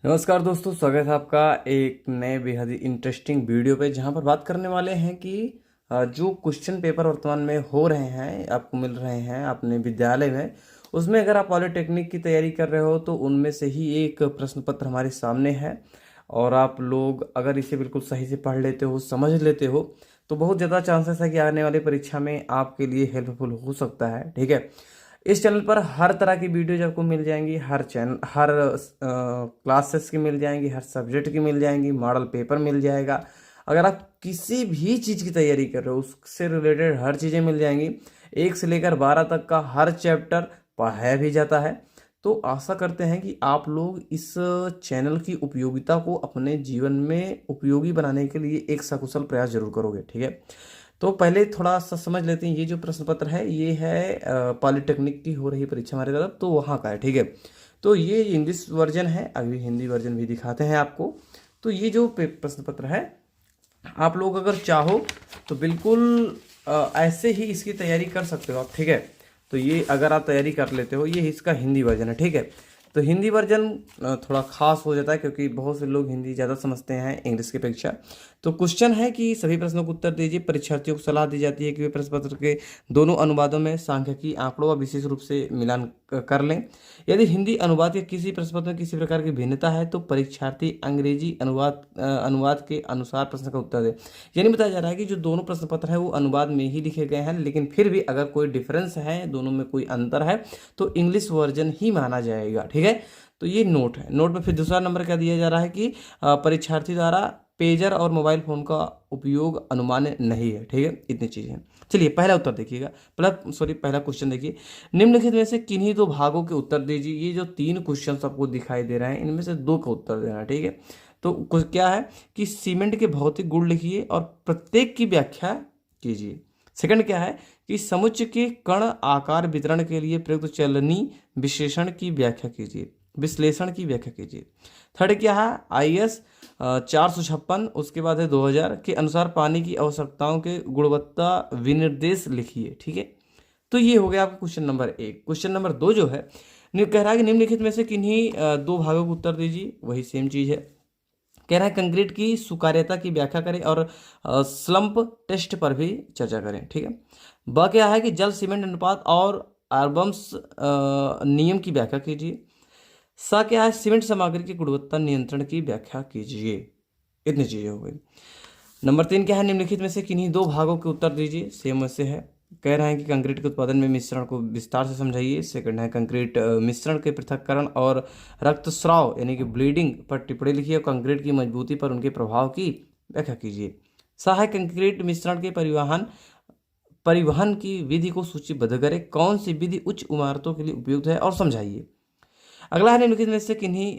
नमस्कार दोस्तों, स्वागत है आपका एक नए बेहद ही इंटरेस्टिंग वीडियो पे, जहां पर बात करने वाले हैं कि जो क्वेश्चन पेपर वर्तमान में हो रहे हैं, आपको मिल रहे हैं अपने विद्यालय में, उसमें अगर आप पॉलिटेक्निक की तैयारी कर रहे हो तो उनमें से ही एक प्रश्न पत्र हमारे सामने है। और आप लोग अगर इसे बिल्कुल सही से पढ़ लेते हो, समझ लेते हो, तो बहुत ज़्यादा चांसेस है कि आने वाली परीक्षा में आपके लिए हेल्पफुल हो सकता है। ठीक है। इस चैनल पर हर तरह की वीडियोज आपको मिल जाएंगी, हर क्लासेस की मिल जाएंगी, हर सब्जेक्ट की मिल जाएंगी, मॉडल पेपर मिल जाएगा। अगर आप किसी भी चीज़ की तैयारी कर रहे हो उससे रिलेटेड हर चीज़ें मिल जाएंगी। 1 से लेकर 12 तक का हर चैप्टर पढ़ाया भी जाता है। तो आशा करते हैं कि आप लोग इस चैनल की उपयोगिता को अपने जीवन में उपयोगी बनाने के लिए एक सकुशल प्रयास जरूर करोगे। ठीक है। तो पहले थोड़ा सा समझ लेते हैं, ये जो प्रश्न पत्र है ये है पॉलिटेक्निक की हो रही परीक्षा हमारे तरफ, तो वहाँ का है। ठीक है। तो ये इंग्लिश वर्जन है, अभी हिंदी वर्जन भी दिखाते हैं आपको। तो ये जो प्रश्न पत्र है, आप लोग अगर चाहो तो बिल्कुल ऐसे ही इसकी तैयारी कर सकते हो आप। ठीक है। तो ये अगर आप तैयारी कर लेते हो, ये इसका हिंदी वर्जन है। ठीक है। तो हिंदी वर्जन थोड़ा खास हो जाता है क्योंकि बहुत से लोग हिंदी ज़्यादा समझते हैं इंग्लिश की अपेक्षा। तो क्वेश्चन है कि सभी प्रश्नों को उत्तर दीजिए। परीक्षार्थियों को सलाह दी जाती है कि वे प्रश्न पत्र के दोनों अनुवादों में सांख्यिकी आंकड़ों व विशेष रूप से मिलान कर लें। यदि हिंदी अनुवाद या किसी प्रश्न पत्र में किसी प्रकार की भिन्नता है तो परीक्षार्थी अंग्रेजी अनुवाद के अनुसार प्रश्न का उत्तर दे। यानी बताया जा रहा है कि जो दोनों प्रश्न पत्र है वो अनुवाद में ही लिखे गए हैं, लेकिन फिर भी अगर कोई डिफरेंस है, दोनों में कोई अंतर है, तो इंग्लिश वर्जन ही माना जाएगा। ठीक है। तो ये नोट है। नोट में फिर दूसरा नंबर क्या दिया जा रहा है कि परीक्षार्थी द्वारा पेजर और मोबाइल फोन का उपयोग अनुमान्य नहीं है। ठीक है। इतनी चीजें हैं। चलिए पहला उत्तर देखिएगा, पहला क्वेश्चन देखिए। निम्नलिखित में से किन्हीं दो भागों के उत्तर दीजिए। ये जो 3 क्वेश्चन आपको दिखाई दे रहे हैं, इनमें से 2 का उत्तर देना है। ठीक है। तो क्या है कि सीमेंट के भौतिक गुण लिखिए और प्रत्येक की व्याख्या कीजिए। सेकंड क्या है कि समुच्चय के कण आकार वितरण के लिए प्रयुक्त चलनी विश्लेषण की व्याख्या कीजिए। थर्ड क्या है, IS 456 उसके बाद है 2000 के अनुसार पानी की आवश्यकताओं के गुणवत्ता विनिर्देश लिखिए। ठीक है। तो ये हो गया आपका क्वेश्चन नंबर 1। क्वेश्चन नंबर 2 जो है, कह रहा है कि निम्नलिखित में से किन्हीं 2 भागों को उत्तर दीजिए। वही सेम चीज है। कह रहा है कंक्रीट की सुकार्यता की व्याख्या करें और स्लंप टेस्ट पर भी चर्चा करें। ठीक है। ब क्या है कि जल सीमेंट अनुपात और आर्बम्स नियम की व्याख्या कीजिए। सा क्या है, सीमेंट सामग्री की गुणवत्ता नियंत्रण की व्याख्या कीजिए। इतनी चीजें हो गई। नंबर 3 क्या है, निम्नलिखित में से किन्हीं 2 भागों के उत्तर दीजिए। सेम वैसे है। कह रहे हैं कि कंक्रीट के उत्पादन में मिश्रण को विस्तार से समझाइए। सेकंड है कंक्रीट मिश्रण के पृथक्करण और रक्तस्राव यानी कि ब्लीडिंग पर टिप्पणी लिखिए और कंक्रीट की मजबूती पर उनके प्रभाव की व्याख्या कीजिए। सा है कंक्रीट मिश्रण के परिवहन की विधि को सूचीबद्ध करें। कौन सी विधि उच्च इमारतों के लिए उपयुक्त है और समझाइए। अगला है निम्नलिखित में से किन्हीं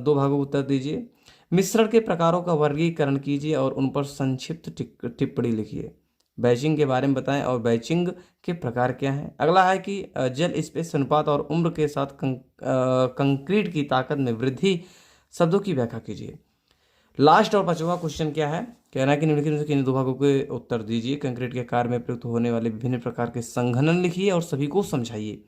2 भागों को उत्तर दीजिए। मिश्रण के प्रकारों का वर्गीकरण कीजिए और उन पर संक्षिप्त टिप्पणी लिखिए। बैचिंग के बारे में बताएं और बैचिंग के प्रकार क्या हैं। अगला है कि जल स्पेस अनुपात और उम्र के साथ कंक्रीट की ताकत में वृद्धि शब्दों की व्याख्या कीजिए। लास्ट और 5वां क्वेश्चन क्या है, कहना है कि निम्नलिखित में से किन्हीं 2 भागों के उत्तर दीजिए। कंक्रीट के कार्य में प्रयुक्त होने वाले विभिन्न प्रकार के संघनन लिखिए और सभी को समझाइए।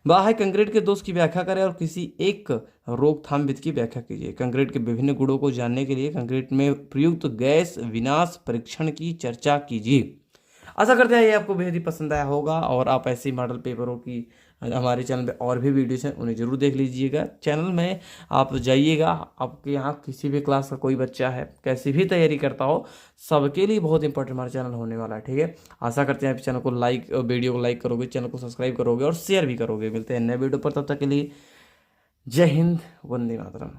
वह है कंक्रीट के दोष की व्याख्या करें और किसी एक रोकथाम विधि की व्याख्या कीजिए। कंक्रीट के विभिन्न गुणों को जानने के लिए कंक्रीट में प्रयुक्त गैस विनाश परीक्षण की चर्चा कीजिए। आशा करते हैं ये आपको बेहद ही पसंद आया होगा और आप ऐसे ही मॉडल पेपरों की हमारे चैनल पे और भी वीडियोस हैं, उन्हें जरूर देख लीजिएगा। चैनल में आप जाइएगा, आपके यहाँ किसी भी क्लास का कोई बच्चा है, कैसी भी तैयारी करता हो, सबके लिए बहुत इंपॉर्टेंट हमारा चैनल होने वाला है। ठीक है। आशा करते हैं आप चैनल को वीडियो को लाइक करोगे, चैनल को सब्सक्राइब करोगे और शेयर भी करोगे। मिलते हैं नए वीडियो पर, तब तक के लिए जय हिंद, वंदे मातरम।